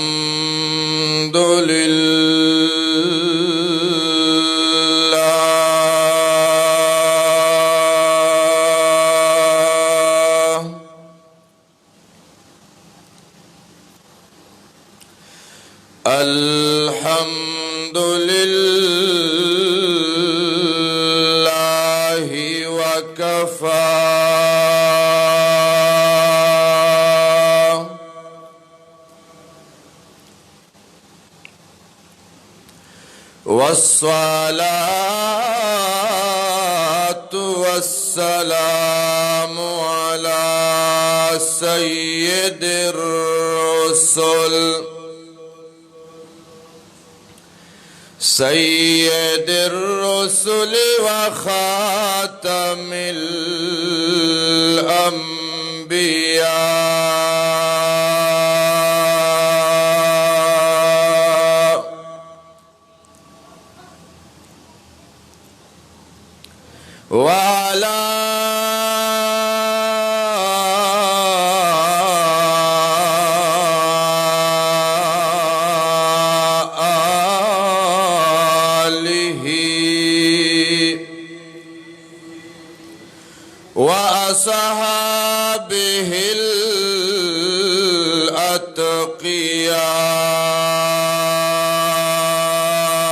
الحمد لله الحمد لله وكفى والصلاة والسلام على سيد الرسل وخاتم الأنبياء وعلى آله وأصحابه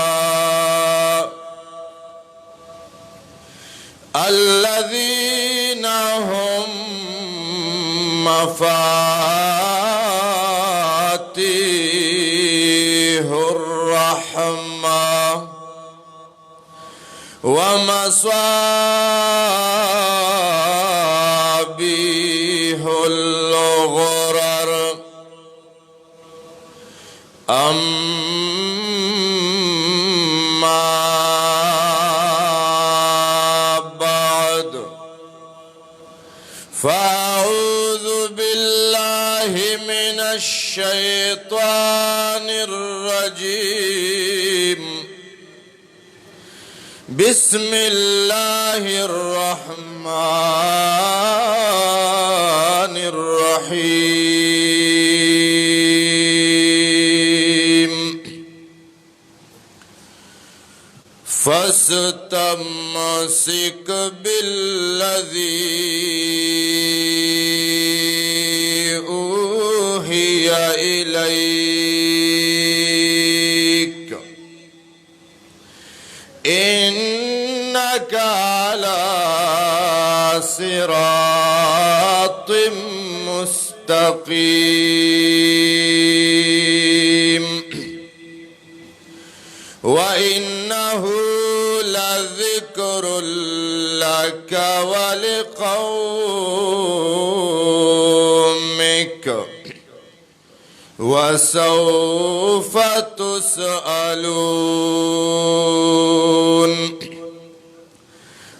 الأتقياء الذين هم مفاتيح الرحمة ومصابيح الغرر فأعوذ بالله من الشيطان الرجيم بسم الله الرحمن الرحيم فاستمسك بالذي أوحي إليك إنك على صراط مستقيم وإنه لذكر لك ولقومك وسوف تسألون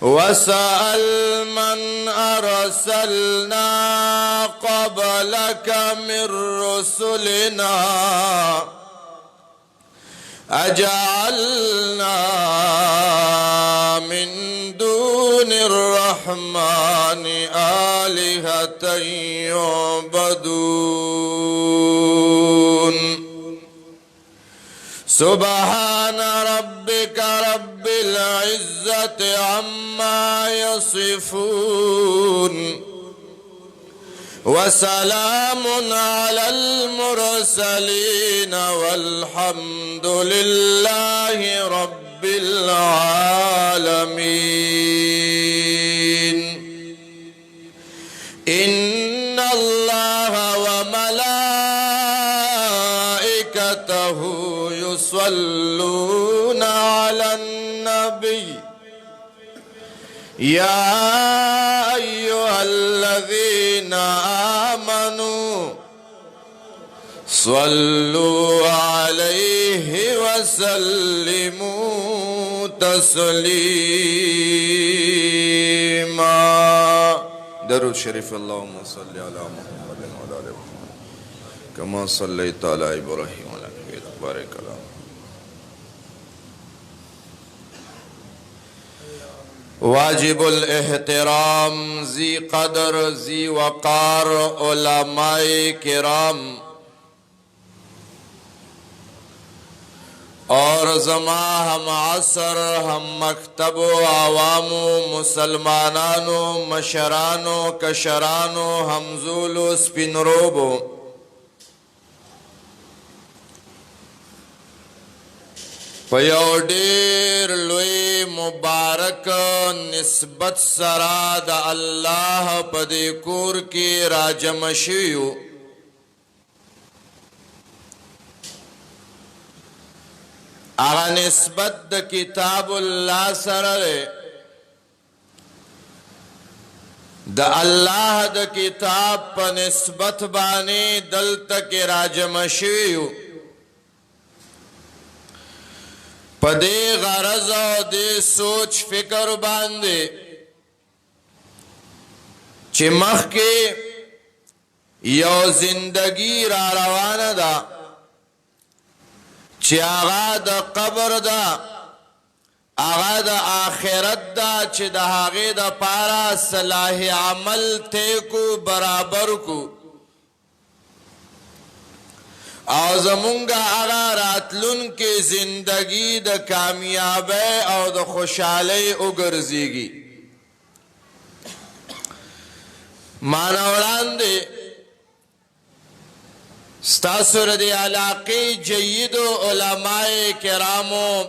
وسأل من أرسلنا قبلك من رسلنا أجعلنا من دون الرحمن آلهة يعبدون سبحان ربك رب العزة عما يصفون وسلام على المرسلين والحمد لله رب العالمين. إن الله وملائكته يصلون على النبي يا أيها الذين آمنوا صلوا عليه وسلموا تسليما. درود شریف اللهم صل علی محمد وعلى آل محمد كما صليت على ابراهيم وعلى آل ابراهيم بارك الله. واجب الاحترام ذی قدر ذی وقار علماء کرام اور زما ہم عصر ہم مکتب و عوامو مسلمانانو مشرانو کشرانو همزولو سپینروبو پیو ډیر لوی مبارک نسبت سرا د الله په دې کور کې راجم شیو اغا نسبت د کتاب الله سره د الله د کتاب په نسبت باندې دلته کې راجم شیو پدې غرض او دې سوچ فکر باندې چې مخکې یو زندگی را روانه ده چې هغه د قبر ده هغه د آخرت ده چې د هغې دپاره صلاح عمل طی کو برابر کو او زمونگا اغا راتلون کی زندگی د کامیابی او د خوشحالی اگرزیگی مانوڑان دے ستاسو ردی علاقی جید و علماء کرامو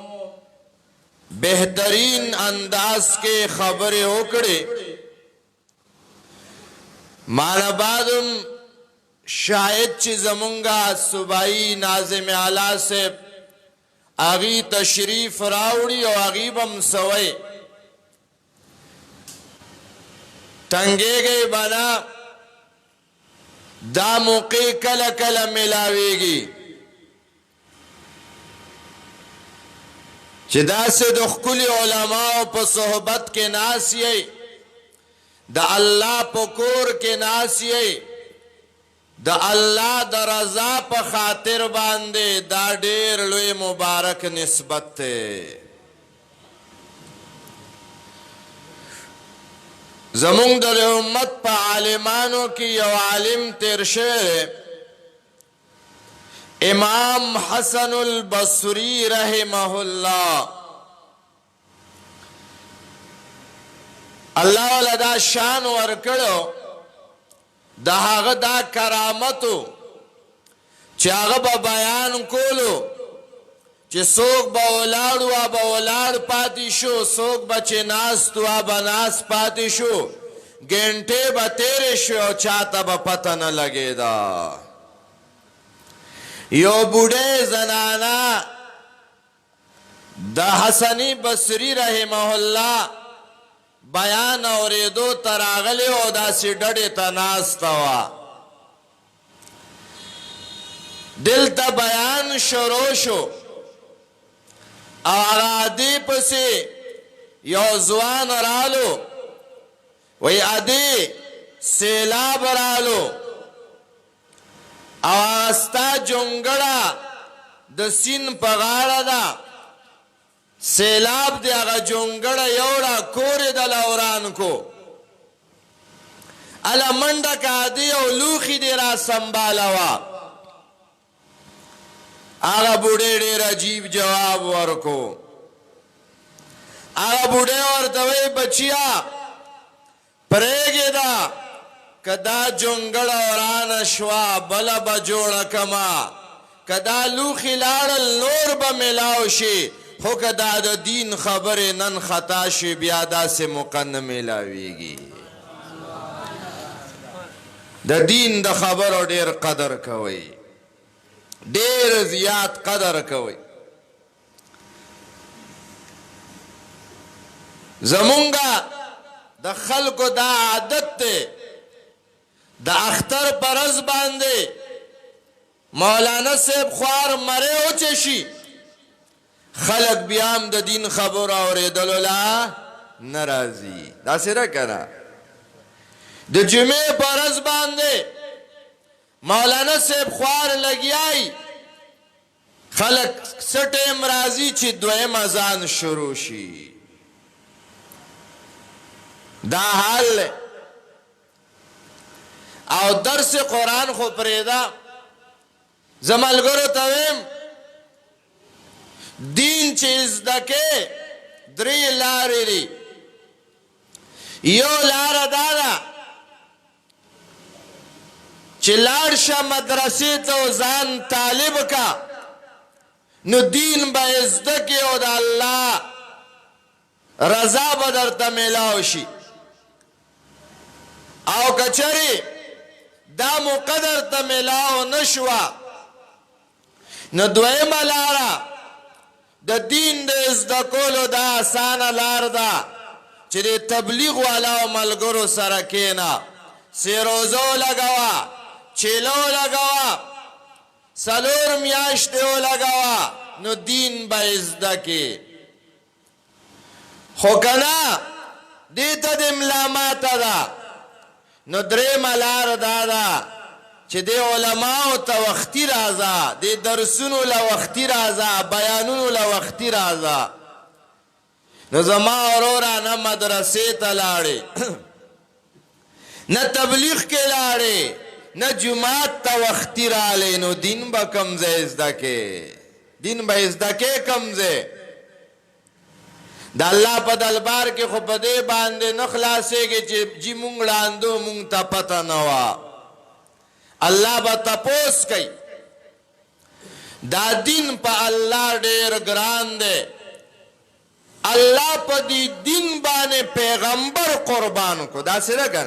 بہترین انداز کے خبر اکڑے مانا بعدم شاید چی زمونگا صوبائی ناظم اعلیٰ سے آغی تشریف راوڑی و آغی بم سوئے تنگے گئی بنا دا موقع کل کل ملاوے گی چی دا سے دخکلی علماء پا صحبت کے ناسیے دا اللہ پا کور کے ناسیے دا اللہ دا رضا پا خاطر باندے دا ډیر لوی مبارک نسبت تے زمونگ دا امت پا عالمانو کی یو عالم تیر شعر امام حسن البصری رحمہ اللہ اللہ والا دا شان ورکڑو دا هغه دا کرامتو چې هغه به بیان کولو چې څوک به ولاړ و به ولاړ پاتې شو څوک به چې ناست و به ناست پاتې شو ګنټې به تېرې شوې او چاته به پته نه لګېده یو بوډۍ زنانه د حسنی بصری رحمه الله بیان اوریدو تراغلی او داسی ډډې ته ناسته وه دلته بیان شروع شو او هغه ادې پسې یو ځوان رالو وی ادې سیلاب رالو او ستا جونګړه د سیند په غاړه ده سیلاب دی اغا جونگڑا یوڑا کوری دا لوران کو علا منڈا کا دی او لوخی دی را سنبالوا آغا بوڑے دیر عجیب جواب ورکو آغا بوڑے ورطوئی بچیا پریگی دا کدا جونگڑا وران شوا بلا بجوڑا کما کدا لوخی لارل نور با ملاوشی خو که دا د دین خبر نن خطا شي بیا داسې موقع نه میلاویږي د دین د خبرو ډیر قدر کوئ ډیر زیات قدر کوئ زمونږه د خلکو دا عادت دی د اختر په ورځ باندې مولانا صاحب خوار مری وچشي خلق بیام د دین خبر اوریدلو لا ناراضی دا سره کنه د جمعې په ورځ باندې مولانا صاحب خوار لګیای خلق څه ټیم راځي چې دویم اذان شروع شي دا حال او درس قرآن خو پریدا زملګرو ته ویم دین چې زده کې درې لارې دي یو لاره دا ده چې لاړ شه مدرسې ته ځان طالب کا نو دین به زده کې او د الله رضا به درته میلاو شي او کچری دا مقدر ته میلاو نشوه نو دویمه لاره د دین د زده کولو دا اسانه لار ده چې د تبلیغ والاو ملګرو سره کېنه سیروزو لګوه چیلو لګوه څلور میاشتې ولګوه نو دین به زده کې خو کنه دې ته د املا ماته ده نو درېیمه لار دا ده چې د علماو ته وختي راځه د درسونو له وختي راځه بیانونو له وختي راځه نو زما وروره نه مدرسې ته لاړې نه تبلیغ کې لاړې نه جماعت ته وختي راغلې نو دین به کوم ځای زده کې دین به زده کې کوم ځای د الله په دربار کې خو په دې باندې نه خلاصېږي چې جی مونږ ړاندو مونږ ته پته نه وه الله به تپوس کوي دا دین په الله ډېر ګران دی الله په دې دین باندې پیغمبر قربان کو داسې نه که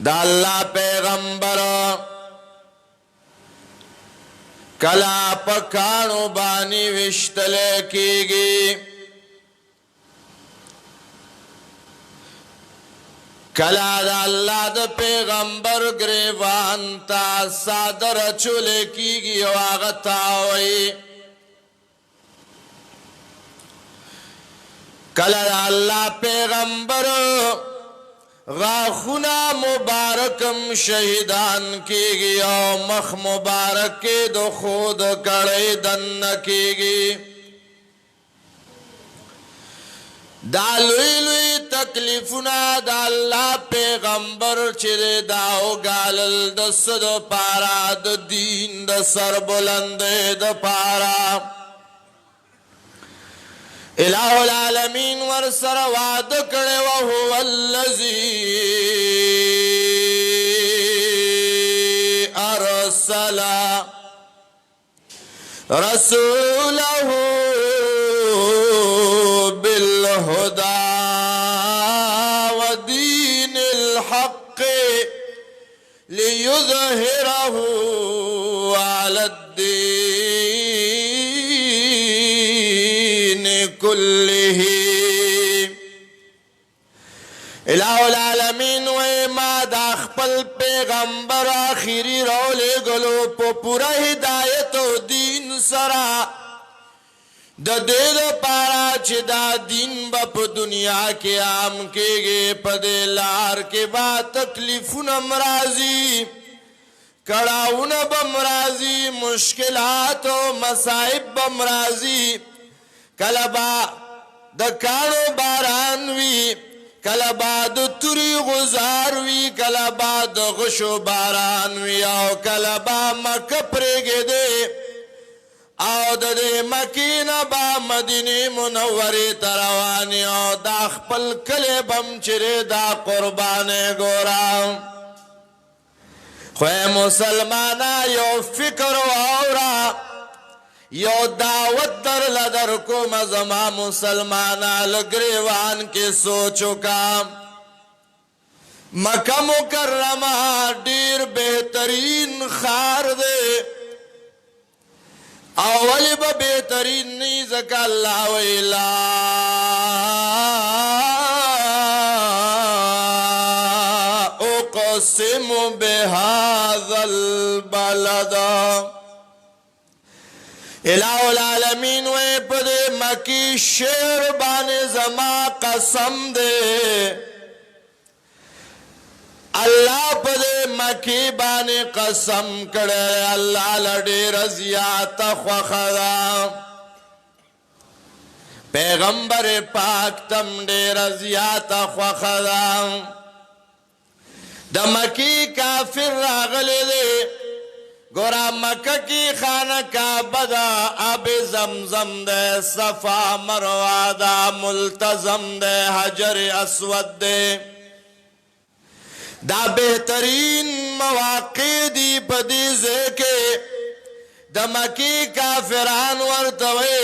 د الله پیغمبر کلا په کاڼو باندې ویشتلی کېږي کلا د الله د پیغمبر ګریوان ته څادر اچولی کېږي او هغه تاوی کلا د الله پیغمبر غاخونه مبارکم شهیدان کېږي او مخ مبارک کې د خود کړی دننه کېږي دا لوی لوی تکلیفونه د الله پیغمبر چې دا وګالل د څه دپاره د دین د سربلندۍ دپاره الہ العالمین ورسره وعده کړی وهو الذی ارسل رسوله بالهدى ودین الحق ليظهره على الدين كله الہ العالمین وی ما دا خپل پیغمبر آخری رو لے گلو پو پورا ہدایت و دین سرا دا دید پارا چی دا دین با پا دنیا کے عام کے گے پا دے لار کے با تکلیفون امراضی کڑاؤن بمراضی مشکلات و مسائب بمراضی کلبا دا کانو بارانوی کلا بعد توری غزار وی کلا بعد غشو باران وی او کلا با مکه پرېږدې دے او د دې مکې نه با مدینې منورې ته روانې او دا خپل کلی بم چیرې دا قربانې ګورم خو مسلمانه یو فکر واوره یو دعوت در لدر کو مزما مسلمانا لگریوان کے سوچو کا مکہ مکرمہ دیر بہترین خار دے اولی با بہترین نیزک اللہ ویلا اقسم بهذا البلد الہ العالمین وی پدے مکی شیر بانے زما قسم دے الله په دې مکی باندې قسم کړی الله لډېر زیات خوښه ده پیغمبر پاک تم ډېر زیات خوښه ده د مکی کافر راغلی دی گورا مکہ کی خانہ کعبہ دا آب زمزم دے صفا مروہ دا ملتزم دے حجر اسود دے دا بہترین مواقع دی بدیزے کے دا مکی کافران ورتوے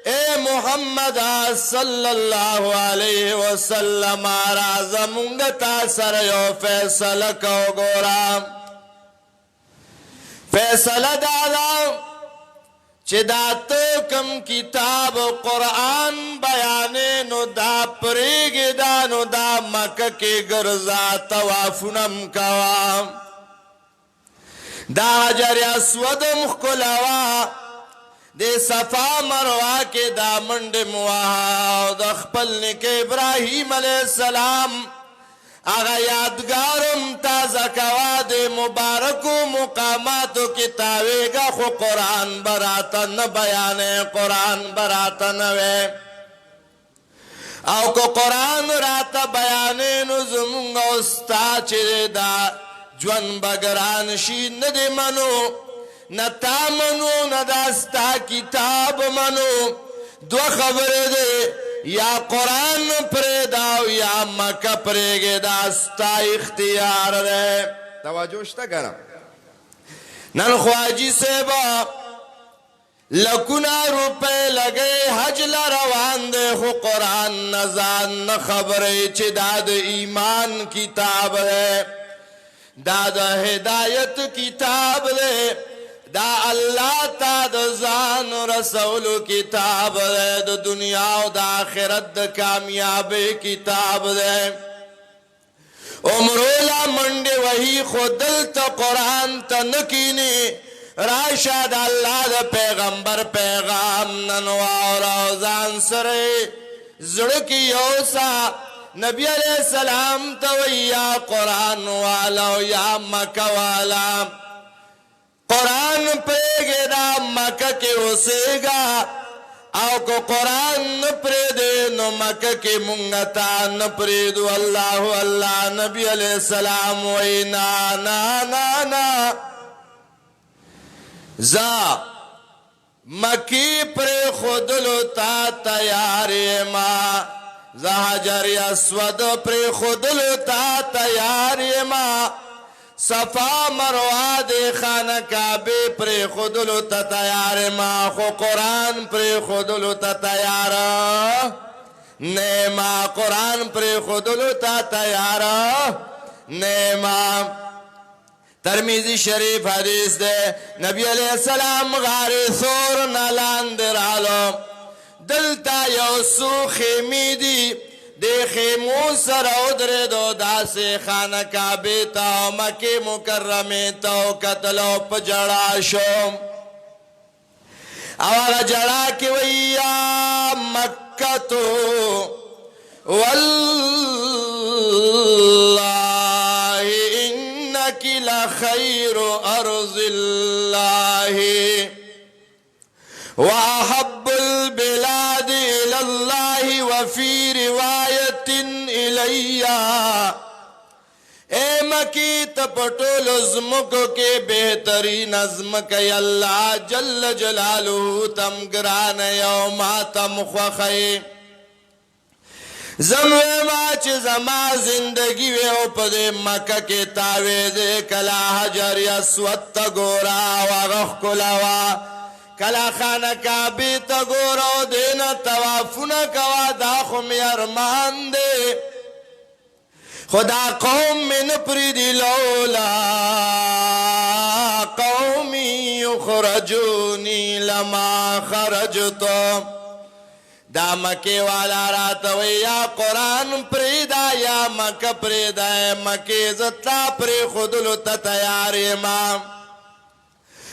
اے محمد صلی اللہ علیہ وسلم رازمونگتا سر یو فیصلہ کو گورا فیصلہ دادا چه دا تو کم کتاب قرآن بیانے نو دا پریگ دا نو دا مکہ کے گرزا توافنم کوا دا حجر اسود مخکلوا دے صفا مروہ کے دا منڈ مواہا دا خپل نک ابراہیم علیہ السلام آغا یادگارم تازہ کوا دے مبارکو مقاماتو کتاوے گا خو قرآن براتا نبیانے قرآن براتا نوے او کو قرآن راتا بیانے نزمونگا استا چرے دا جون بگران شی ندے منو نتا منو نداستا کتاب منو دو خبر دے یا قرآن پریداو یا مکہ پریگے داستا اختیار دے توجہشتا کرم نن خواجی سیبا لکنا روپے لگے حج لروان دے خو قرآن نزان نخبرے چی داد ایمان کتاب دے داد ہدایت کتاب دے دا اللہ تا دا زان رسول کتاب دے دا دنیا و دا آخرت دا کامیاب کتاب دے عمرولا منڈے وہی خودل تا قرآن تا نکینی راشا دا اللہ دا پیغمبر پیغام ننوا و روزان سرے زڑکی یوسا نبی علیہ السلام تا ویا قرآن والا و یا مکہ والا قرآن پریگے دا مکہ کے اسے گا او کو قرآن نپریدے نو مکہ کے منگتا نپریدو اللہ اللہ نبی علیہ السلام وی نا نا نا نا زا مکی پر خودلو تا تیاری ما زا حجر اسود پر خودلو تا تیاری ما صفا مروہ دے خانہ کعبے پر خودلو تا تیار ما خو قرآن پر خودلو تا تیار نیما قرآن پر خودلو تا تیار نیما ترمیزی شریف حدیث دے نبی علیہ السلام غار ثور نالان درالو دلتا یو سو خیمی دی دے خیمو سر ادرے دو دا سے خانہ کعبے تا مکہ مکرمی تا قتلو پجڑا شو آوالا جڑا کی ویا مکہ تو واللہ انکی لخیر ارض اللہ وأحب البلاد إلى الله وفي رواية إليّا اے مکی تپٹول ازمکو کے بہترین ازمک اللہ جل جلالہ تم گران یوما تم خوخی زموے ماچ زما زندگی وے اوپدے مکہ کے تاوے دے کلا حجر اسود گورا وغخ کلاوا کلا خانہ کعبی تا گورو دینا توافنا کوا دا خم ارمان دے خدا قوم من پریدی لولا قومی یخرجونی لما خرجتو دا مکے والا راتوی یا قرآن پریدا یا مکہ پریدا مکے زتا پری خودلو تا تیار امام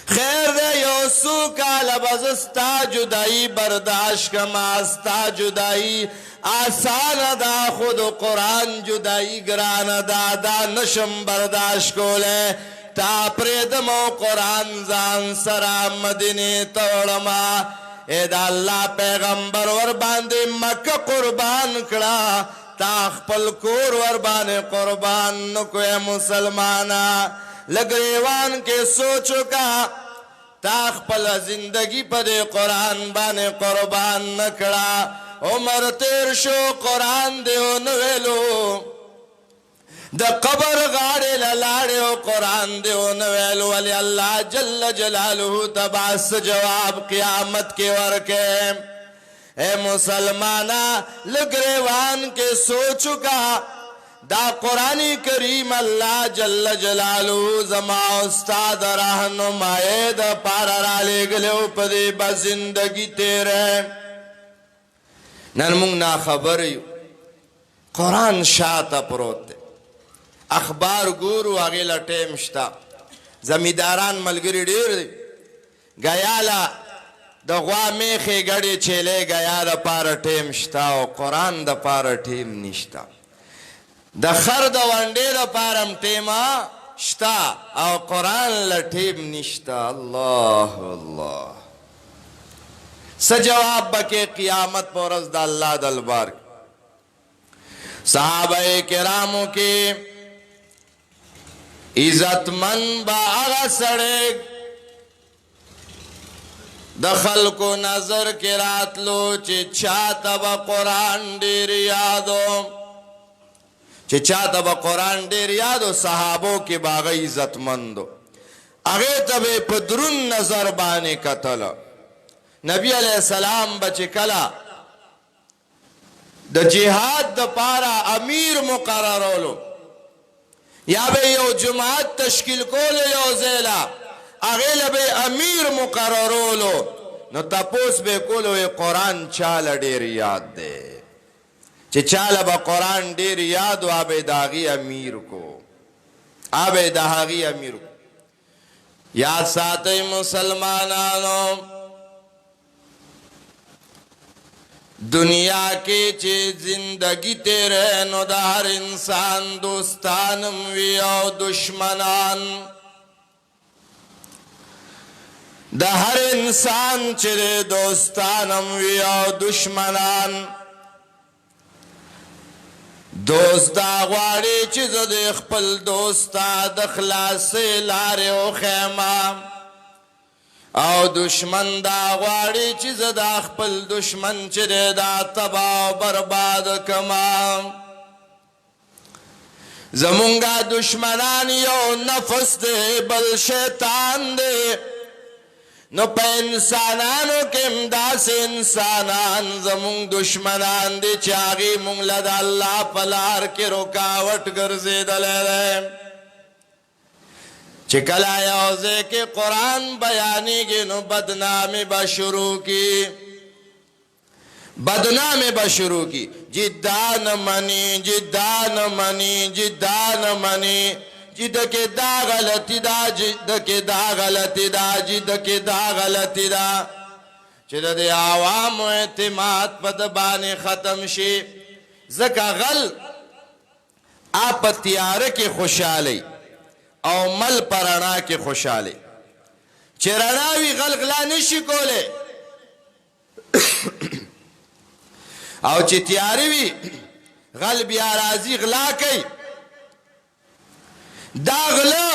خیر دے یو سو کالا بزستا جدائی برداشت کما ستا جدائی آسان دا خود قرآن جدائی گران دا نشم برداشت کولے تا پریدم و قرآن زان سرا مدینی توڑما اے دا اللہ پیغمبر ور باندے مکہ قربان کڑا تا خپل کور ور باندے قربان نکو اے مسلمانا لگریوان کے سوچو کا تا خپل زندگی پر قرآن باندے قربان نکڑا عمر تیر شو قرآن دیو نویلو دا قبر غاڑے للاڑے و قرآن دیو نویلو ولی اللہ جل جلالہ تباس جواب قیامت کے ورکے اے مسلمانا لگریوان کے سوچو کا دا قرآن کریم اللہ جل جلالہ زما استاد رہنمائے دا پارا را لے گلو پدے با زندگی تیرے نرمونگ نا خبریو قرآن شاعتا پروت دے اخبار گورو آگیلا ٹیم شتا زمیداران ملگری دیر دے گیالا دا غوا میخی گڑی چیلے گیا دا پارا ٹیم شتا و قرآن دا پارا ٹیم نشتا دا خر دا وانڈے دا پارم ٹیما شتا او قرآن لٹیم نشتا اللہ اللہ سجواب بکے قیامت پورز دا اللہ دلبار صحابہ کراموں کے عزت من با آغا سڑک دخل کو نظر کے رات لو چی چاہتا با قرآن دیر یادو چی چاہتا با قرآن دیر یادو صحابوں کے باغی عزت مندو اگے تبے پدرون نظر بانے قتل نبی علیہ السلام بچے کلا دا جہاد دا پارا امیر مقررولو یا بے یو جماعت تشکیل کولو یو زیلا اغیل بے امیر مقررولو نو تپوس بے کولو اے قرآن چالا دیر یاد دے چی چالا با قرآن دیر یادو آبے داغی امیر کو آبے داغی امیر کو یاد ساتے مسلمانانو دنیا کے چی زندگی تیرے نو دا ہر انسان دوستانم وی او دشمنان دا ہر انسان چرے دوستانم وی او دشمنان دوست دا غواری چیز دے خپل دوستا دخلاص لارے و خیمام او دشمن دا غواری چیز دا خپل دشمن چرے دا تباہ برباد کمام زمونگا دشمنان یو نفس دے بل شیطان دے نو پا انسانانو کم دا سے انسانان زمونگ دشمنان دے چاگی مونگ لدا اللہ پلار کے رکاوٹ گرزے دلے دے چکلا یوزے کے قرآن بیانی گی نو بدنامی بشروع کی بدنامی بشروع کی جدان منی جدان منی جدان منی جد کے دا غلطی دا جد کے دا غلطی دا جد کے دا غلطی دا چد دے عوام و اعتماد پدبانی ختم شی زکا غل آپ تیار کے خوشحالی او مل پرانا کے خوشحالی چراناوی غلغلا نشی کولے او چی تیاری وی غل بیا رازی غلا کئی دا غلا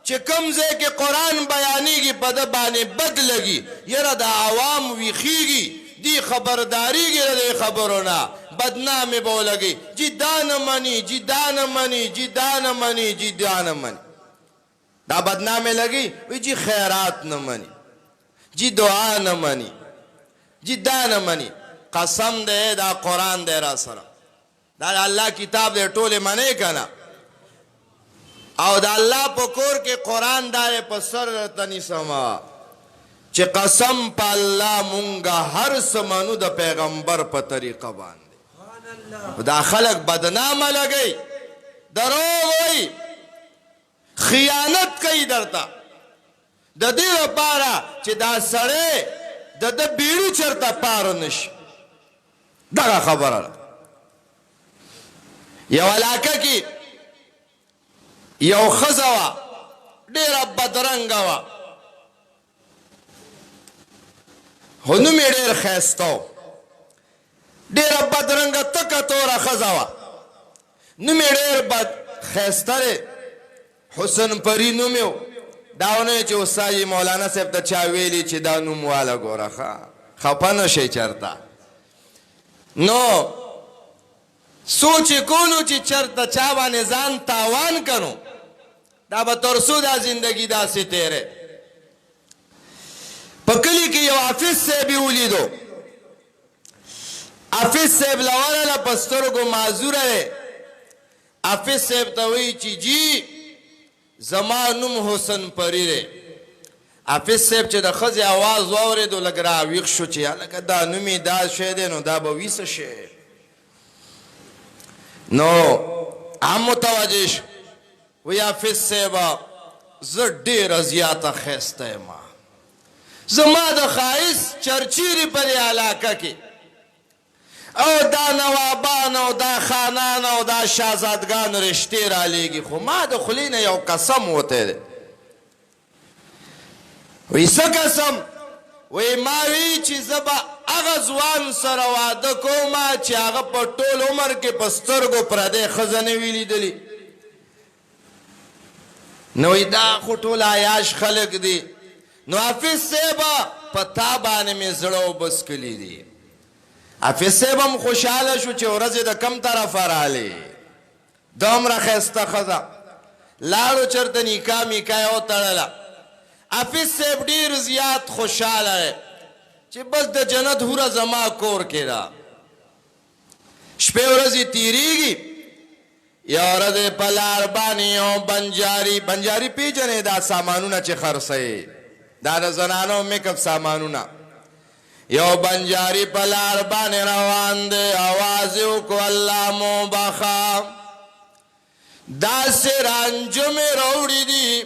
چی کمزے کے قرآن بیانی گی پدبانی بد لگی یرا دا عوام وی خیگی دی خبرداری گی ردے خبرونا بدنامی بولگی جی دان منی جی دان منی جی دان منی جی دان منی دا بدنامی لگی وی جی خیرات نمانی جی دعا نمانی جی دان منی قسم دے دا قرآن دے را سرا دا اللہ کتاب دے ٹولے منے کنا او دا اللہ پکور کے قرآن دارے پسر تنی سما چی قسم پا اللہ مونگا ہر سمنو دا پیغمبر پا طریقہ باندے دا خلق بدنام لگئی دروغ ہوئی خیانت کئی درتا د دې لپاره چې دا سړی د بیړي چرته پاره نشي. دغه خبره ده. یو علاقه کې یو ښځه وه، ډېره بدرنګه وه، خو نوم یې ډېر ښایسته و. ډېره بدرنګه تکه توره ښځه وه، نوم یې ډېر بد ښایسته دی، حسن پري نوم یې و. دا ونه چې استاد مولانا صاحب ته چا ویلي چې دا نوم واله ګوره خفه نه شئ چېرته. نو سوچ یې کولو چې چېرته چا باندې ځان تاوان کنو، دا به تر څو دا زندګي داسې تېرې. په کلي کې یو حافظ صاحب یې ولیدو. حافظ صاحب له ورله په سترګو معذوره دی. حافظ صاحب ته وایي چې جی زما نوم حسن پري دی. حافظ صاحب چې د ښځې اواز واورېدو لږ راویښ شو چې هلکه دا نوم یې دا شی دی، نو دا به وي څه شی. نو هم متوجه شو. وی حافظ صاحبه زه ډېره زیاته ښایسته یم، زما د ښایست چرچیرې په دې علاقه کې، او دا نوابان او دا خانان او دا شهزادګان رشتې رالیږي، خو ما د خولې نه یو قسم وتی دی. وی څه قسم؟ وی ما وی چې زه به هغه ځوان سره واده کوم چې هغه په ټول عمر کې په سترګو پردی ښځه نه وي لیدلي. نو وی دا خو ټول عیاش خلک دي. نو حافظ صاحبه په تا باندې مې زړه وبسکلي دي. حافظ صاحب هم خوشحاله شو چې ورځې د کم طرفه رالې، دومره ښایسته ښځه. لاړو چېرته نکاح میکا یې وتړله. حافظ صاحب ډېر زیات خوشحاله دی چې بس د جنت حوره زما کور کې ده. شپې ورځې تېرېږي. یو ورځ په لار باندې یو بنجاري پېژنې دا سامانونه چې خرڅوي، دا د زنانو میکپ سامانونه. یو بنجاري په لار باندې روان دی، اواز یې وکړو الله مو بخا، داسې رانجه مې راوړي دي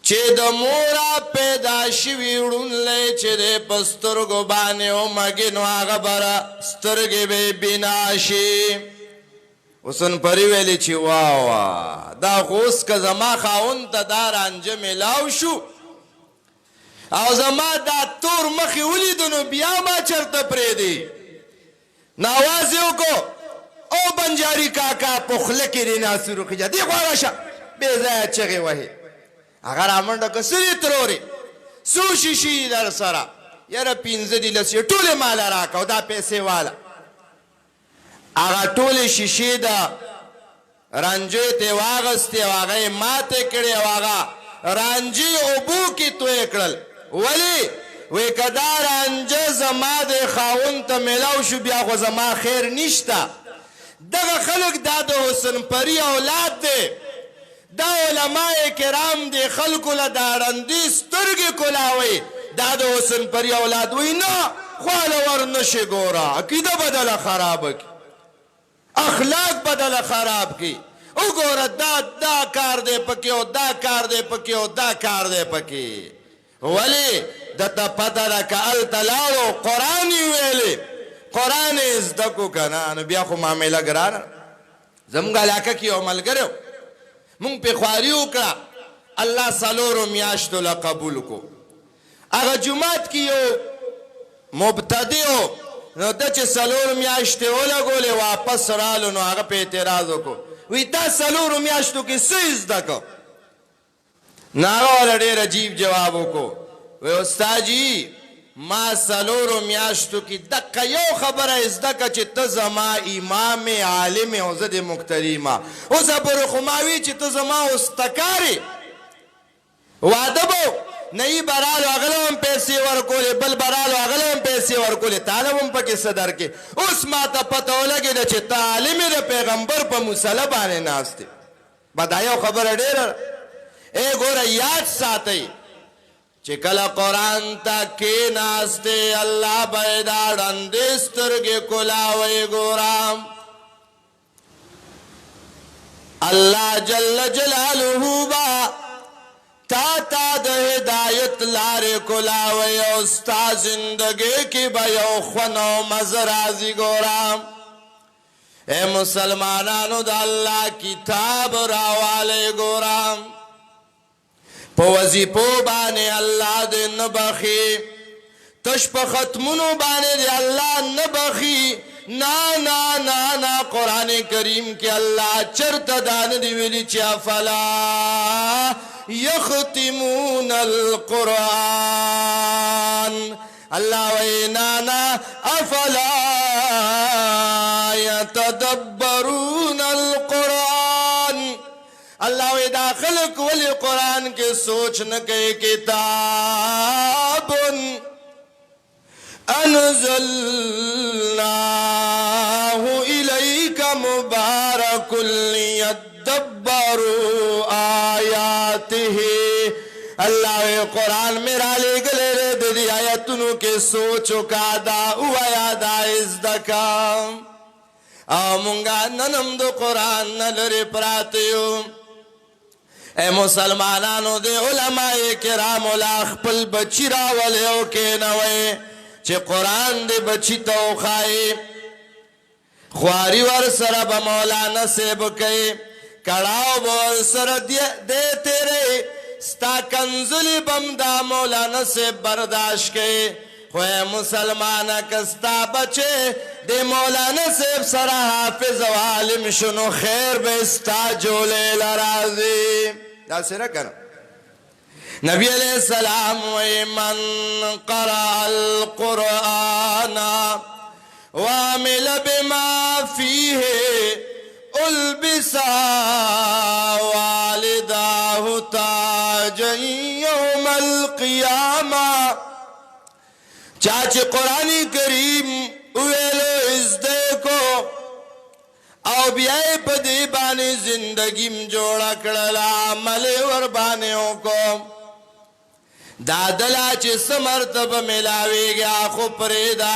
چې د موره پیدا شوي وړونلی چې دی په سترګو باندې ومږي، نو هغه به سترګې به یې بنا شي. حسن پري ویلې چې واه دا خو اوس که زما خاوند ته دا رانجه میلاو شو او زما دا تور مخې ولیدو، نو بیا ما چېرته پرېږدي. نو اواز یې وکړو او بنجاري کاکا په خوله کې دې ناصر وخېجه، دې خوا راشه. بې ځایه چغې وهې. هغه رامنډه کړه څه دې ترورې، څو شیشې در سره؟ یاره 15 دي لس یې ټولې ماله راکړه او دا پیسې واله. هغه ټولې شیشې د رانجې ته یې واغستې او هغه یې ماتې کړې او هغه رانجې اوبو کې توی کړل. ولې؟ وی که دا رانجه زما د خاوند ته میلاو شو بیا خو زما خیر نشته. دغه خلک دا د حسن پري اولاد دی. دا علماء کرام دی خلکو له دا ړندې سترګې کولاوي، دا د حسن پري اولاد. وی نه خواله ور نشي ګوره، عقیده بدله خرابه کی، اخلاق بدله خراب کی. وګوره دا کار دی پکې او دا کار دی پکې او دا کار دی پکې. ولې دته پته ده که هلته لاړو قرآن یې ویلې، قرآن یې زده کړو که نه، نو بیا خو معامله ګرانه. زموږ علاقه کې یو ملګری و، مونږ پې خواري وکړه، الله 4 میاشتو له قبول کو. هغه جومات کې یو مبتدی و، نو ده چې 4 میاشتې ولګولې واپس رالو، نو هغه پې اعتراض وکړو. وی تا 4 میاشتو کې څه زده کړو؟ نو هغه والا ډېر عجیب جواب وکړو. وی استاد جي ما 4 میاشتو کې دقه یو خبره زده کړه چې ته زما امام عالم او زه د مقتدي ما. اوس پورې خو ما وی چې ته زما استکارې واده به نه یې برالو هغله هم پیسې ورکولې، بل برالو هغله هم پیسې ورکولې، تاله هم پکې څه درکې. اوس ما ته پته ولګېده چې ته عالم یې د پیغمبر په مسله باندې ناست یې. به دا یو خبره ډېره ای ګوره یاد ساتئ چې کله قرآن ته کېناستې الله به یې دا ړندې سترګې کولاوئ. ګوره الله جل جلاله به تا د هدایت لارې کولاوی او ستا زندګۍ کې به یو خوند او مزه راځي ګورم اے مسلمانانو د الله کتاب راوالی ګورم په وظیفو باندې الله دې نه بخي تش په ختمونو باندې دې الله نه بخي نا نا نا نا قرآن کریم کې الله چرته دا نه دي ویلي چې افلا یختمون القرآن الله وی نا نا افلا یتدبرون القرآن الله وی دا خلق ولی قرآن کے سوچ نہ کہ کتاب انزلناه الیک مبارک لیدبروا آیاته اللہ وی قرآن میرا لے گلے دی آیتنو کے سوچو کا دا اوایا دا ازدکام او مونگا ننم دو قرآن نلری پراتیو اے مسلمانانو دے علماء کرام اولا خپل بچی راولیو کے نوے چه قرآن دے بچی تو خوائی خواری ور سر با مولانا سیب کئی کڑاو بور سر دے تیرے ستا کنزلی بم دا مولانا سیب برداشت کئی خوی مسلمان کستا بچے دے مولانا سیب سر حافظ و عالم شنو خیر بیستا جولے لرازی دا سرہ کرو نبی علیہ السلام ومن قرأ القرآن وعمل بما فيه البسا والداه تاجا يوم القيامة چاچ قرآن کریم ویلو ازدے کو او بیائی پا دی بانی زندگیم جوڑا کرلا عمل وربانیوں کو دادلا چی سمرتب ملاوی گیا خو پریدا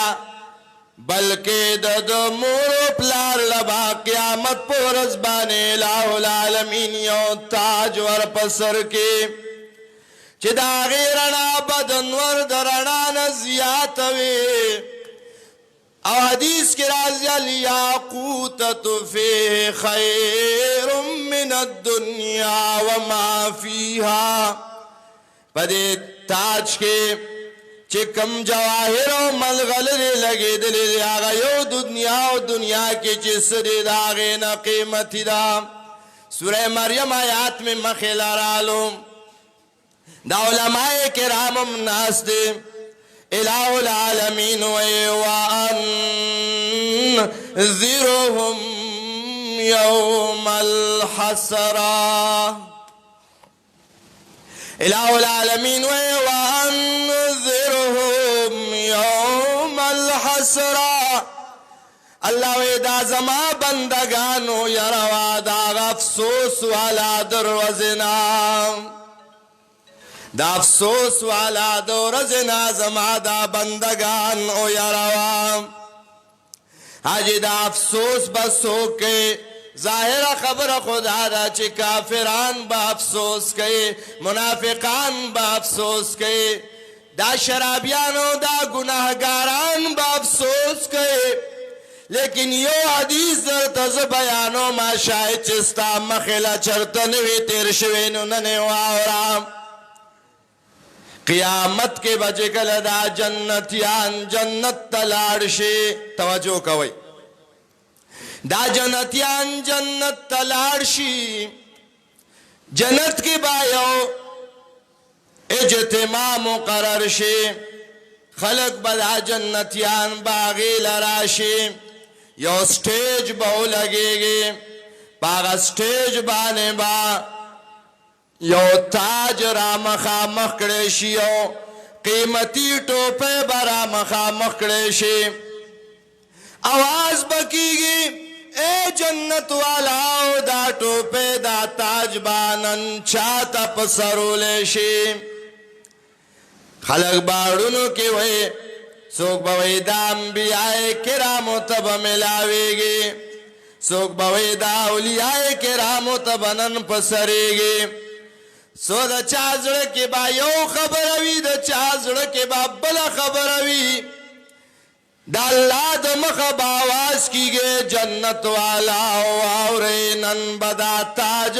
بلکہ دد مورو پلار لبا قیامت پورز بانے الہ العالمین یو تاج ور پسر کے چی دا غیرنا بدنور درنا نزیاتوی او حدیث کی رازی الیاقوتت فی خیر من الدنیا وما فیہا پدے تاج کے چکم جواہر و ملغلر لگے دلی آگا یو دنیا کے چسری داغے نا قیمتی دا سورہ مریم آیات میں مخیلہ رالو دا علماء کرامم ناس دے الہ العالمین وَأَنذِرْهُمْ يَوْمَ الْحَسْرَةِ الہ العالمین وَأَنذِرْهُمْ يَوْمَ الْحَسْرَةِ اللہ ویدہ زما بندگانو یروا داغ افسوس والا دروزنا دا افسوس والا دروزنا زما دا بندگان او یروا حاجی دا افسوس بسو کے ظاہر خبر خدا دا چی کافران با افسوس کئی منافقان با افسوس کئی دا شرابیانو دا گناہگاران با افسوس کئی لیکن یو حدیث در تز بیانو ما شاید چستا مخیلا چرتنوی تیر شوینو ننیوارام قیامت کے بجے کل دا جنتیان جنت تلارشی توجہ کوئی دا جنتیان جنت تلارشی جنت کی بایو اجتماع مقرر شی خلق بدا جنتیان باغی لراشی یو سٹیج باو لگے گی باغا سٹیج بانے با یو تاج را مخامخ کڑیشی یو قیمتی ٹوپے برا مخامخ کڑیشی آواز بکی گی اے جنت والاو دا ٹوپے دا تاج بانن چاہتا پسرو لیشی خلق باڑونو کی وی سوک بوی دا انبیاء کرامو تب ملاوے گی سوک بوی دا اولیاء کرامو تب نن پسرے گی سو د چا زړه کې با یو خبره وي د چا زړه کې با بله خبره وي د الله د مخه به آواز کیږي جنت والا واورئ نن به دا تاج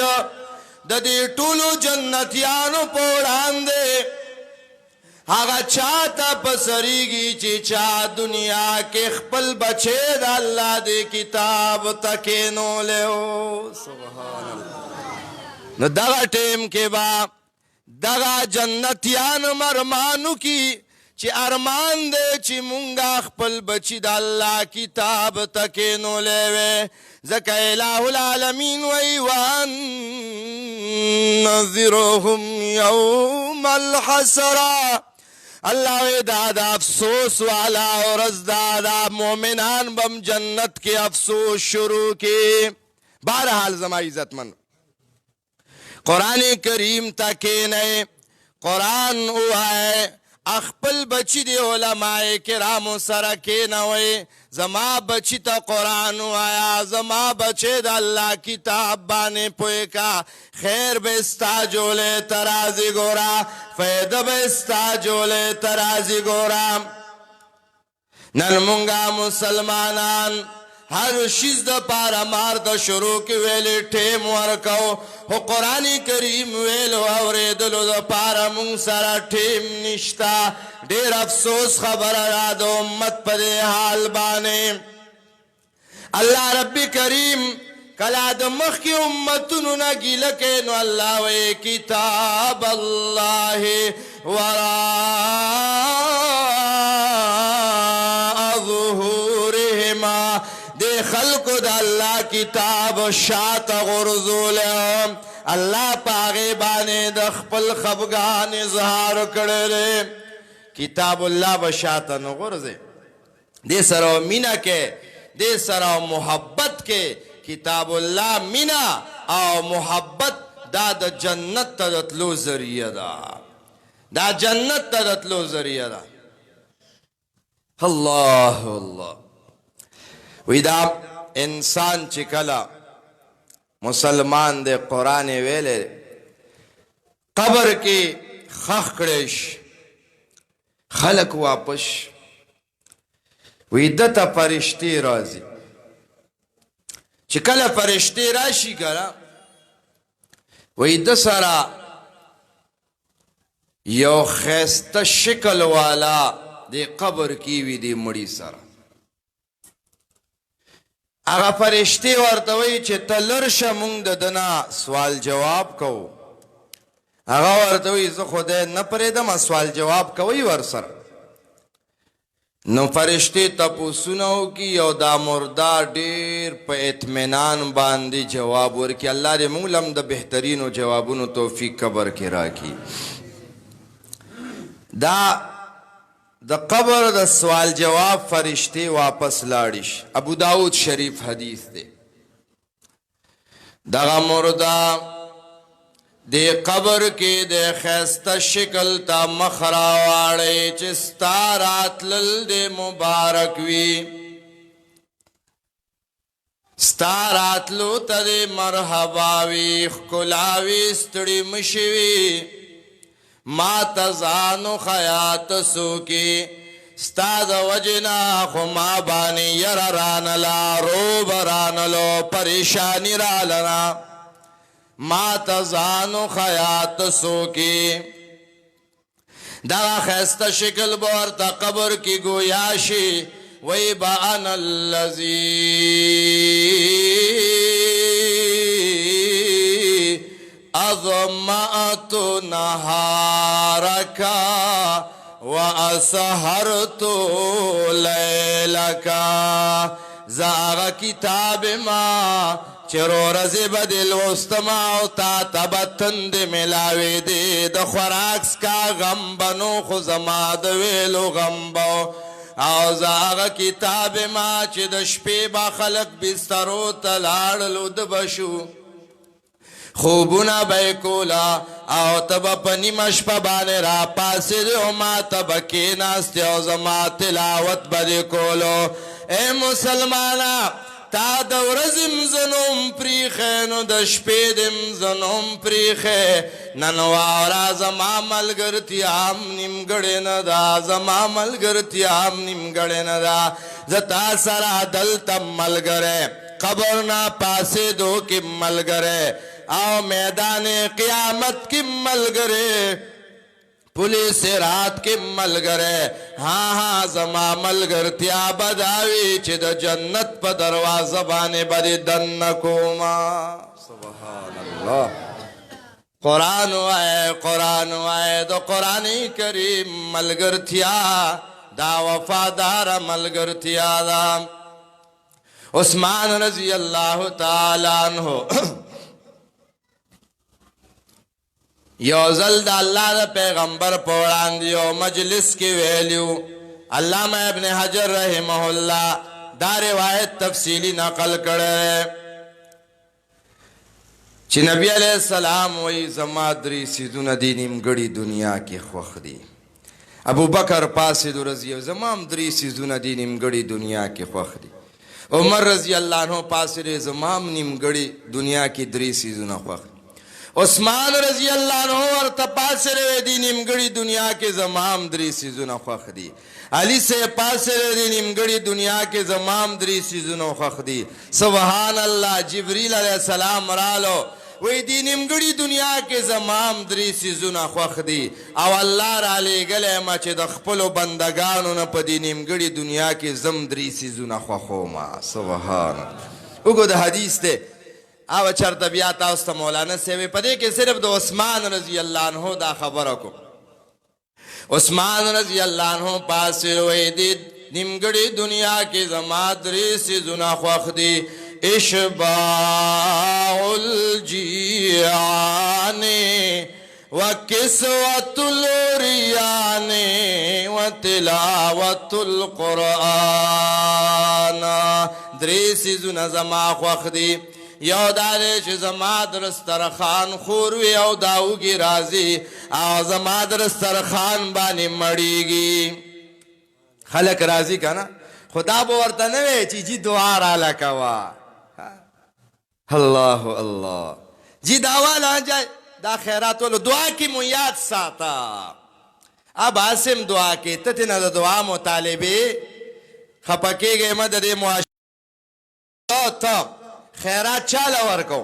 د دې ټولو جنتیانو په وړاندې هغه چاته په سریږي چې چا دنیا کې خپل بچی د الله د کتاب ته کښېنولی و. سبحان الله. نو دغه ټیم کې به دغه جنتیان ارمانو کی چې ارمان دی چې مونږه خپل بچی د الله کتاب ته کښېنولی وی. ځکه اله العالمین وی وانذرهم یوم الحسره. اللہ وی دا افسوس والا ورځ دا مومنان بم جنت کے افسوس شروع کی. بہرحال زما عزت من قرآن کریم تا کینئ قرآن اوائے اخپل بچی دی علماء کرامو سره کینوئ زما بچی تا قرآن وایا زما بچی دا اللہ کتاب بانے پوئے کا خیر بستا جولے ترازی گورا فیدہ بستا جولے ترازی گورا. نن مونگا مسلمانان ہر شیز دا پارا مار دا شروع کی ویلی ٹیم ورکو ہو قرآن کریم ویلو اوریدلو دا پارا مونگ سارا ٹیم نشتا. دیر افسوس خبر را دا امت پا دے حال بانے. اللہ رب کریم کلا دا مخ کی امتنو نگی لکے نو اللہ وی کتاب اللہ وراء ظہورہما دے خلق دا اللہ کتاب شاعت غرزولہم. اللہ پاغی بانے دا خپل خبگان اظہار کردے کتاب اللہ بشاعت نغرزے دے سراو مینا کے دے سراو محبت کے کتاب اللہ مینا او محبت دا دا جنت تدتلو ذریعہ دا جنت تدتلو ذریعہ دا. اللہ اللہ وی دا انسان چکلا مسلمان دے قرآن ویلے قبر کی خخ کڑش خلق واپس وی دتا پرشتی رازی چکل پرشتی راشی کرا وی دسرا یو خیست شکل والا دے قبر کی وی دے مڑی سرا اگا پرشتی ورطوئی چه تلرشا مونگ ددنا سوال جواب کو اگا ورطوئی زو خوده نپریدم سوال جواب کوئی ورسر نو فرشتے تپوسونو کی یو دا مردار دیر پا اطمینان باندی جواب ورکی. اللہ دے مولم دا بہترین و جوابونو توفیق قبر کے راکی. دا قبر دا سوال جواب فرشتے واپس لاڑش. ابو داود شریف حدیث دے دا مردا دے قبر کے دے خیست شکل تا مخراوارے چستارات لل دے مبارک وی ستارات لو تا دے مرحباوی خکلاوی ستڑی مشوی ما تزانو خیات سوکی ستاد وجنا خما بانی یر رانلا روب رانلو پریشانی رالنا ما تزانو خیات سوکی. دا خیست شکل بورتا قبر کی گویاشی وی بان اللذی اضمأت نهارکا واسهرت لیلکا. زاغ کتاب ما چرو رزی بدل وستماو تا تبتند ملاوی دی د خوراکس کا غمبنو خزما دویلو غمبو او زاغ کتاب ما چی د شپی با خلق بسترو تلاړلو د بشو خوبونا بیکولا او تب پنی مشپا بانے را پاسی دیو ما تب کی ناستی او زما تلاوت بدی کولو. اے مسلمانا تا د ورځم زنوم پریخې نو د شپې دم زنوم پریخې نن واوره زما ملګرتیا نیمګړې نه ده زما ملګرتیا نیمګړې نه ده زه تا سره دلته ملګری قبر نه پاسېدو کې ملګری او میدان قیامت کې ملګری پولیس رات کې ملګری ها زما ملګرتیا بداوي چې د جنت په دروازه باندې به دننه کوما سبحان الله قرآن وای د قرآن کریم ملګرتیا دا وفادار ملګرتیا دا عثمان رضی الله تعالی عنہ یو ځل د الله د پیغمبر په وړاندې یو مجلس کې ویلیو علامه ابن حجر رحمه الله دا روایت تفصیلی نقل کړی چې نبی علیہ السلام وی زما درې څیزونه دي نیمګړي دنیا کې خوښ دي ابو بکر پاسې رضی زمام درې څیزونه دي نیمګړي دنیا کې خوښ دي عمر رضی الله عنه پاسې زمام نیمګړي دنیا کې درې څیزونه خوښ عثمان رضی اللہ عنہ ورته پاسې روی دی نیمګړي دنیا کې زمام درې څیزونه خوښ دي علي سے پاسې روی دی نیمګړي دنیا کې زمام درې څیزونه خوښ دي سبحان الله جبريل علیہ السلام رالو وی دی نیمګړي دنیا کې زمام درې څیزونه خوښ دي او الله را لېږلی ما چې د خپلو بندګانو نه په دې نیمګړي دنیا کې زم درې څیزونه خوښوم سبحان وګو د حدیث دی او چرته بیا تاسو ته مولانا سیوی په دې کې صرف د عثمان رضی الله عنه دا خبره کو عثمان رضی الله عنه پاسې وی دی نیمګړي دنیا کې زما درې څیزونه خوښ دي اشباع الجیعان وکسوة العریان وتلاوة القرآن درې څیزونه زما خوښ دي یو دا دی چې زما د دسترخوان خور وي او دا وږي راځي او زما د دسترخوان باندې مړیږي خلک راځي که نه خدا به ورته نه وی چې جی دعا راله کوه الله الله جی دعوا جای دا خیرات ولو دعا کی مو یاد ساتا اب عاصم دعا کی تتنا دا دعا مطالبه خپکی گئی مدد معاشر تا خیرات چالا ورکو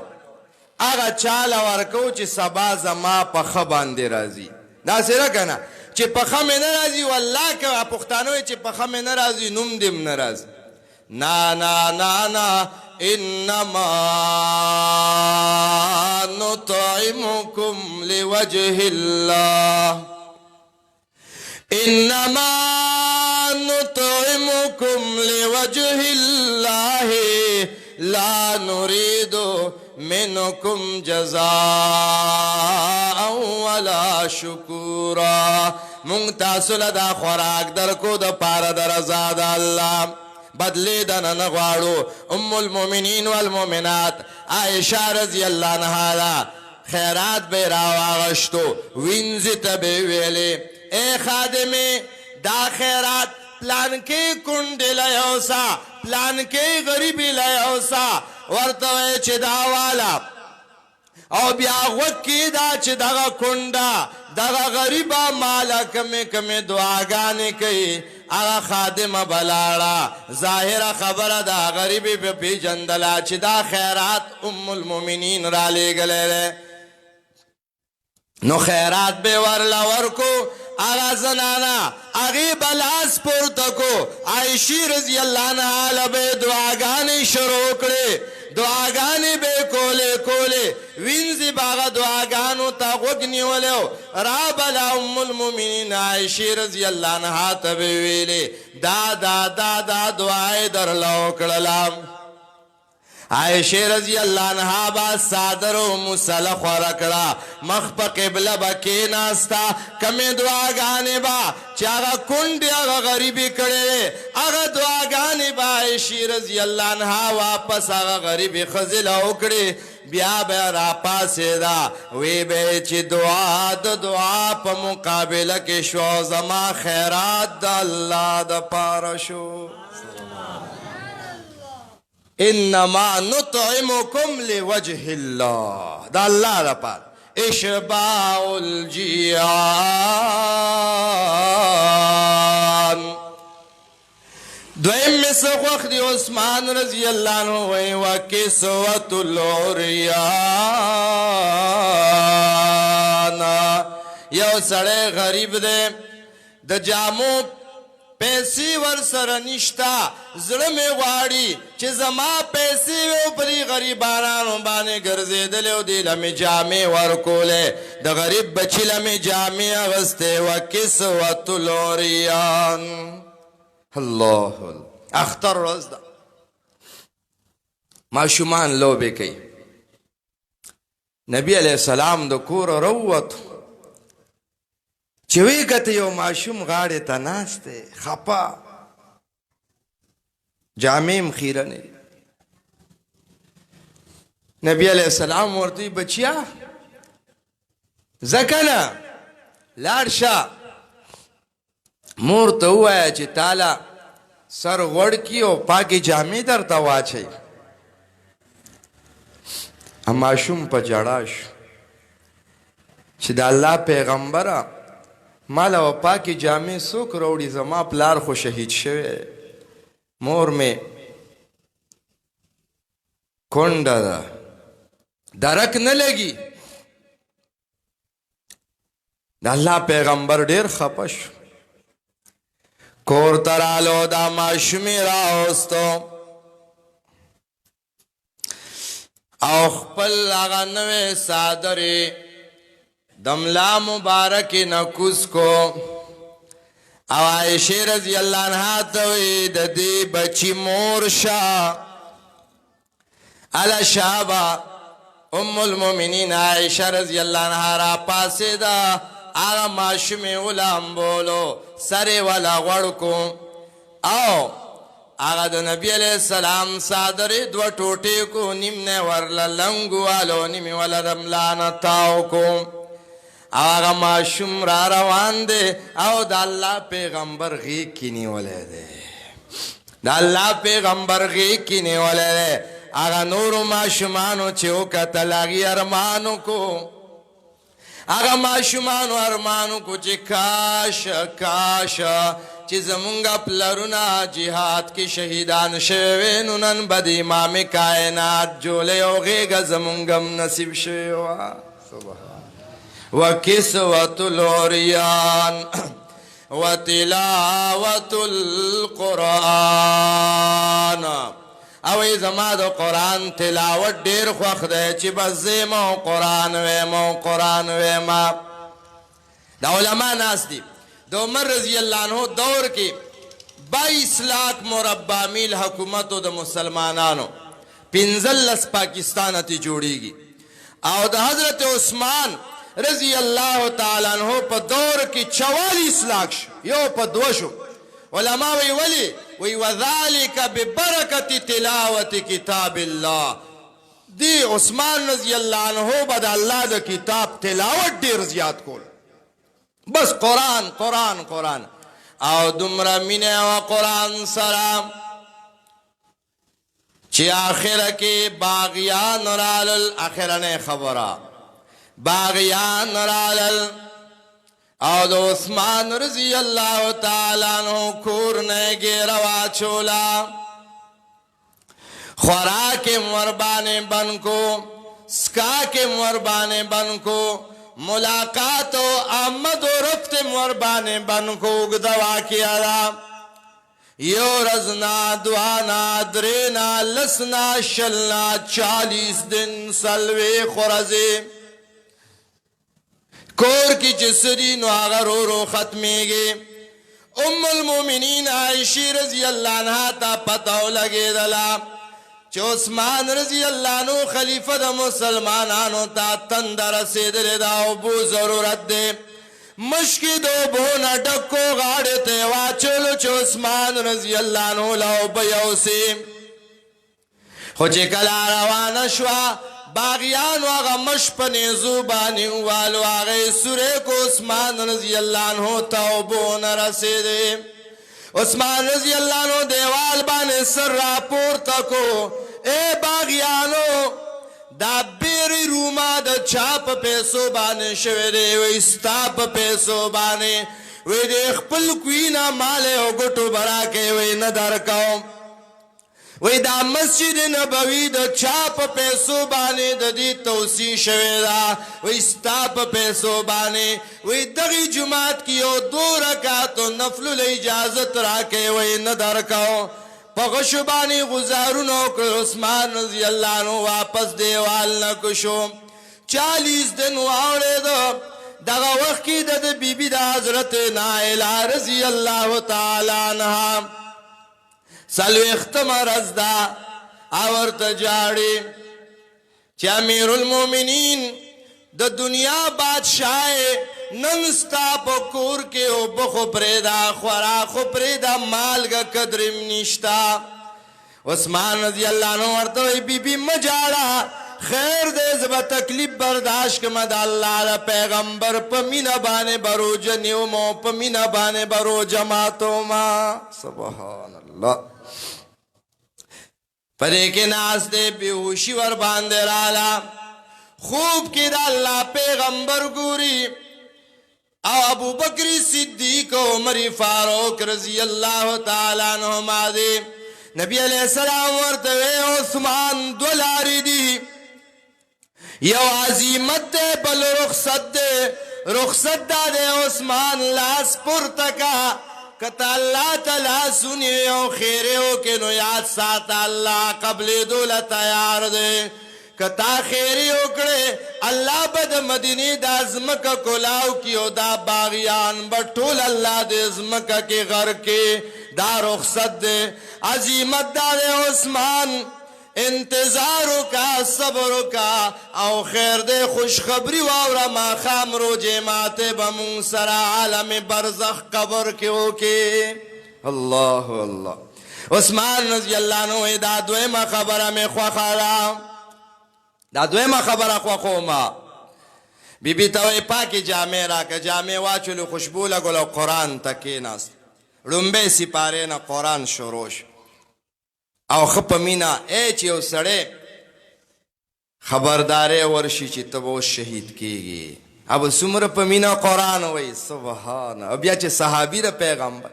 اگا چالا ورکو چی سبا زما پخ باندې رازی دا سره کنه چې پخ مې ناراضي والله که پښتانه چې پخ مې ناراضي نوم دې ناراضي نا نا نا نا انما نطعمكم لوجه الله انما نطعمكم لوجه الله لا نريد منكم جزاء ولا شکورا مونږ تاسو له دا خوراک درکو د پاره د رضا د الله بدلی دنه نه غواړو ام المؤمنین والمؤمنات عائشہ رضی الله عنها خیرات به راواغشتو وینځ ته به ویلې اے خادمه دا خیرات پلان کې کونډه لایوسا پلان کې غریبی لایوسا ورته چې دا والا او بیا وکی دا چې دغه کونډه دغه غریبه مالا کمې دعاګانې کوي هغه خادمه بلاړه ظاهره خبره دا غریبی په پیژندله چې دا خیرات ام المؤمنین را لېږلی نو خیرات به ورله ورکو آغا زنانا اغی بلاس پورتا کو عائشی رضی اللہ عنہ لبے دعاگانی شروع کرے دعاگانی بے کولے وینزی باغا دعاگانو تا غگنی ولیو رابلا ام المومنین عائشی رضی اللہ عنہ تبے ویلے دا دعائی در لو کرلام عائشہ رضی اللہ عنہ با صادر و مسلح ورکڑا مخ پا قبلہ با کی ناستا کمی دعاگانی با چی آغا کنڈی آغا غریبی کڑے آغا دعاگانی با عائشہ رضی اللہ عنہ واپس آغا غریبی خزل اکڑی بیا بیا را پاسی دا وی بے چی دعا پا مقابلہ کی شو زما خیرات دا اللہ دا پارشو انما نطعمکم لوجه الله، دا الله دا پار اشباع الجیعان. دویم میں سخوخ دی عثمان رضی اللہ عنہ وی وکسوت العریان. یو سڑے غریب دے د جامو پیسی ور سره نشتا، زړه مې غواړي چې زما پیسې وي پرې غریبانو باندې ګرځېدلې او دې له مې جامې ورکولې، د غریب بچي له مې جامې اغوستې وکسوت العریان. الله اختر ورځ ده، ماشومان لوبې کوي. نبی علیہ السلام د کوره راووتو چې وی کته یو ماشوم غاړې ته ناست دی خپه، جامې م خیره نه. نبی علیہ السلام ورته وی بچیا ځه کنه لاړ شه، مور ته ووایه چې تاله سر غوړ کي او پاکې جامې درته واچوي. ماشوم په ژړا شو چې د الله پیغمبره مالا و پاکی جامع څوک راوړي، زما پلار خو شهید شوی، مور مې کونډه ده، درک نه لګي. د الله پیغمبر ډیر خپه شو، کور ته رالو، دا ماشوم یې راوستو او خپل هغه نوی څادر دملا مبارک نکوس کو او عائشہ رضی اللہ عنہ توی د دې بچی مور شا علی شابا ام المؤمنین عائشہ رضی اللہ عنہ را پاسې دا هغه ماشومې ولام بولو سره ولا غوړ کو او هغه د نبی علیہ السلام صادرې دو ټوټې کو، نیم نه ورله لنګو والو نیم ولا رملانه تاو کو. آغا ماشوم را روان دے او دا اللہ پیغمبر غیق کی نیولے دے، دا اللہ پیغمبر غیق کی نیولے دے. آغا نورو ماشومانو چیو کتلاغی ارمانو کو، آغا ماشومانو ارمانو کو چی کاش کاش چی زمونگا پلرونا جہاد کی شہیدان شوینو نن بد امام کائنات جولے او غیگا زمونگم نصیب شویوا. سبحان وکسوت العریان وتلاوت القرآن. او زما د قرآن تلاوت ډیر خوښ دی چې بس زیمو قرآن ویمو قرآن ویما. دا علماء ناس دي د عمر رضی اللہ عنہ دور کې 22 لاکھ مربع میل حکومتو د مسلمانانو 15 پاکستان ته جوړیږي او د حضرت عثمان رضی اللہ تعالیٰ عنہ پا دور کی 44 لاکھ شو، یو پا دو شو. علماء وی ولی وی وذالک ببرکت تلاوت کتاب اللہ، دی عثمان رضی اللہ عنہ بدا اللہ دا کتاب تلاوت دیر زیاد کول، بس قرآن قرآن قرآن او دمرا مینے و قرآن سرام چی آخر کی باغیان رالل. آخرنے خبرہ باغیان رالل او دا عثمان رضی اللہ تعالیٰ عنہ کورنے گیروا چولا، خوراک مربانے بن کو، سکاک مربانے بن کو، ملاقات و آمد و رفت مربانے بن کو گدوا کیا دا. یو رزنا دوانا درینا لسنا شلنا 40 دن سلوے خورزے کور کی جسری نو آغا رو رو ختمے گے. ام المومنین عائشہ رضی اللہ عنہ تا پتاو لگے دلا چھ عثمان رضی اللہ عنہ خلیفہ دا مسلمانانو تا تندر سیدر دا او بو ضرورت دے مشکی دو بونا ڈکو غاڑے تے واچلو چھ عثمان رضی اللہ عنہ لاؤ بیو سے خوچے کلا روان شوا باغیان واغا مش پنیزو بانی والو آغای سورے کو عثمان رضی اللہ عنہ توبو نرسے عثمان رضی اللہ عنہ دیوال بانے سر راپور تکو اے باغیانو دا بیری روما دا چا پا پیسو بانے شوی دے وی ستا پا پیسو بانے وی دے خپل کوینا مالے او گٹو برا کے وی ندر کاؤ وی دا مسجد نبوی دا چا پا پیسو بانے دا دی توسی شوی دا وی ستا پا پیسو بانے وی دغی جماعت کی او 2 رکعتو نفل الاجازت راکے وی ندر کاؤ پغشو بانی غزارونو کر عثمان رضی اللہ عنہ واپس دیوال نکشو 40 دن واوڑے دو دغا وقت کی دا بی بی دا حضرت نائلہ رضی اللہ تعالی عنہ سلو اختمر از دا آور تجاڑی چی امیر المومنین دا دنیا بادشاہ ننستا پا کور کے او بخو پریدا خوراخو پریدا مال کا قدرم نشتا عثمان رضی اللہ عنہ ورطوئی بی بی مجاڑا خیر دے زبا تکلیف برداشت کمد اللہ دا پیغمبر پا مینا بانے برو جنیو مو پا مینا بانے برو جماعتو ما سبحان اللہ پدے کے ناس دے بیہوشی ور باندے رالا خوب کی دا اللہ پیغمبر گوری او ابو بکر صدیق و عمر فاروق رضی اللہ تعالیٰ عنہما دے نبی علیہ السلام ورطوے عثمان دولاری دی یو عظیمت دے بل رخصت دا دے عثمان لاس پر تکا کتا اللہ تعالیٰ سنی او خیرے ہو کے نو یاد ساتا اللہ قبل دولا تیار دے کتا خیری اکڑے اللہ بد مدینی دا ازمکا کلاو کیو دا باغیان بٹول اللہ دے ازمکا کے غر کے دا رخصت دے عظیمت دا دے عثمان انتظارو کا صبرو کا او خیر دے خوشخبری واورا ما خام رو جیماتے بمون سرا عالم برزخ قبر کیو کے اللہ اللہ عثمان رضی اللہ عنہ دا دویمہ خبرہ میں خواخارا دا دویمہ خبرہ خواخوما بی بی توی پاکی جامع راکا جامع واچولو خوشبو لگولو قرآن تکیناست رنبے سپارینا قرآن شروش او خپ مینا اے چیو سڑے خبردارے ورشی چی تبو شہید کی گی اب سمر پا مینا قرآن وی سبحان اب یا چی صحابی دا پیغمبر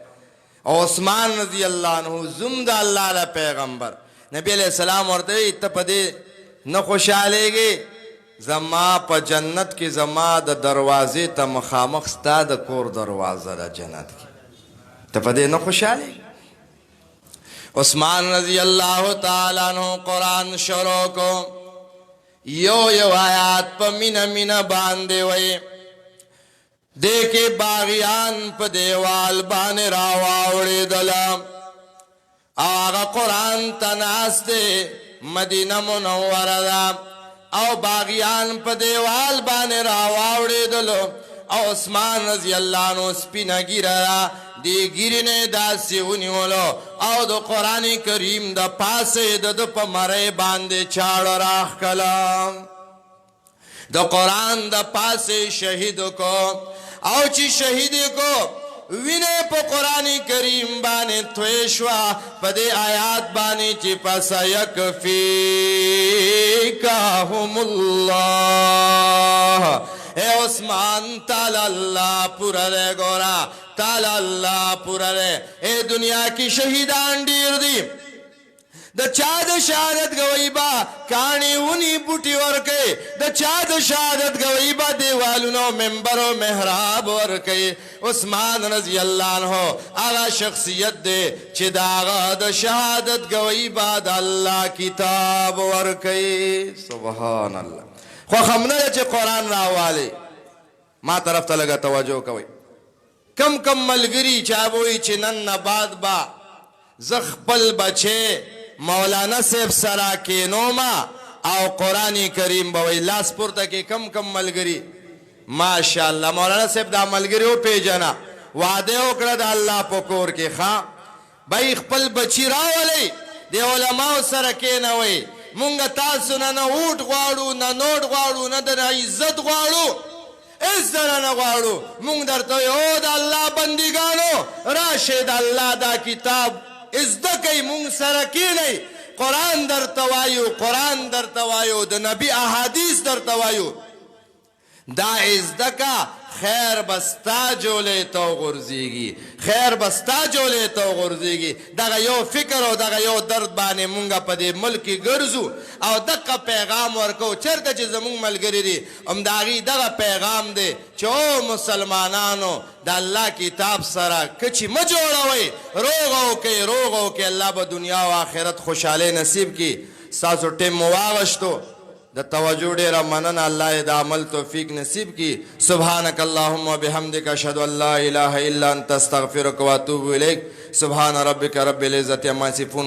عثمان رضی اللہ عنہ زمد اللہ دا پیغمبر نبی علیہ السلام ورطوی تپا دے نخوشالے گے زما پا جنت کی زما دا دروازے تا مخامخ ستا دا کور دروازہ دا جنت کی تپا دے نخوشالے گے عثمان رضی اللہ تعالیٰ عنہ قرآن شروع کو یو آیات پا مینا باندے وے دیکھے باغیان پا دیوال بانے راواوڑے دلا آغا قرآن تناس دے مدینہ منورہ دا او باغیان پا دیوال بانے راواوڑے دلو او عثمان رضی اللہ عنہ سپینا گیرا دی گیرنے دا سیونی ولو او دو قرآن کریم دا پاسے دا پا مرے باندے چاڑ راہ کلام دا قرآن دا پاسے شہید کو او چی شہید کو وینے پا قرآن کریم بانے تویشوا پا دے آیات بانے چی پسا یکفیکاہم اللہ اے عثمان تالا اللہ پورا رے گورا تالا اللہ پورا رے اے دنیا کی شہیدان دیر دی دا چاد شہادت گوئی با کانی ونی بوٹی ورکے دا چاد شہادت گوئی با دیوالونو ممبر و محراب ورکے عثمان رضی اللہ عنہ آغا شخصیت دے چی دا آغا دا شہادت گوئی با دا اللہ کتاب ورکے سبحان اللہ خواہ خمنا چی قرآن راوالے ما طرف تا لگا توجہ کوئی کم ملگری چابوئی چی نن نباد با زخپل بچے مولانا صاحب سرا کے نوما او قرآن کریم بوئی لاس پورتا کے کم ملگری ماشاءاللہ مولانا صاحب دا ملگری ہو پی جانا وعدے اکڑا دا اللہ پکور کے خواہ بھائی خپل بچی راولے دے علماء سرا کے نوئی مونگا تاسو نا اوٹ غوارو نا نوٹ غوارو نا دا عزت غوارو اس طرح نا غوارو مونگ در توی او دا اللہ بندگانو راشد اللہ دا کتاب ازدہ کئی مونگ سرکی نہیں قرآن در توایو د نبی احادیث در توایو دا ازدکا خیر بستا جولی تو غرزیگی دغه یو فکر او دغه یو درد باندې مونږه په دې ملک ګرځو او دغه پیغام ورکو چرته چې زمونږ ملګری دي همداغي دغه پیغام دی چې او مسلمانانو د الله کتاب سره کچی ما جوړوي روغ او کې الله به دنیا او آخرت خوشاله نصیب کی ساسو ټیم واغشتو د توجه ډیره مننه الله د عمل توفیق نصیب کی سبحانك اللهم وبحمدك اشهد ان لا اله الا انت استغفرك واتوب اليك سبحان ربك رب العزه عما يصفون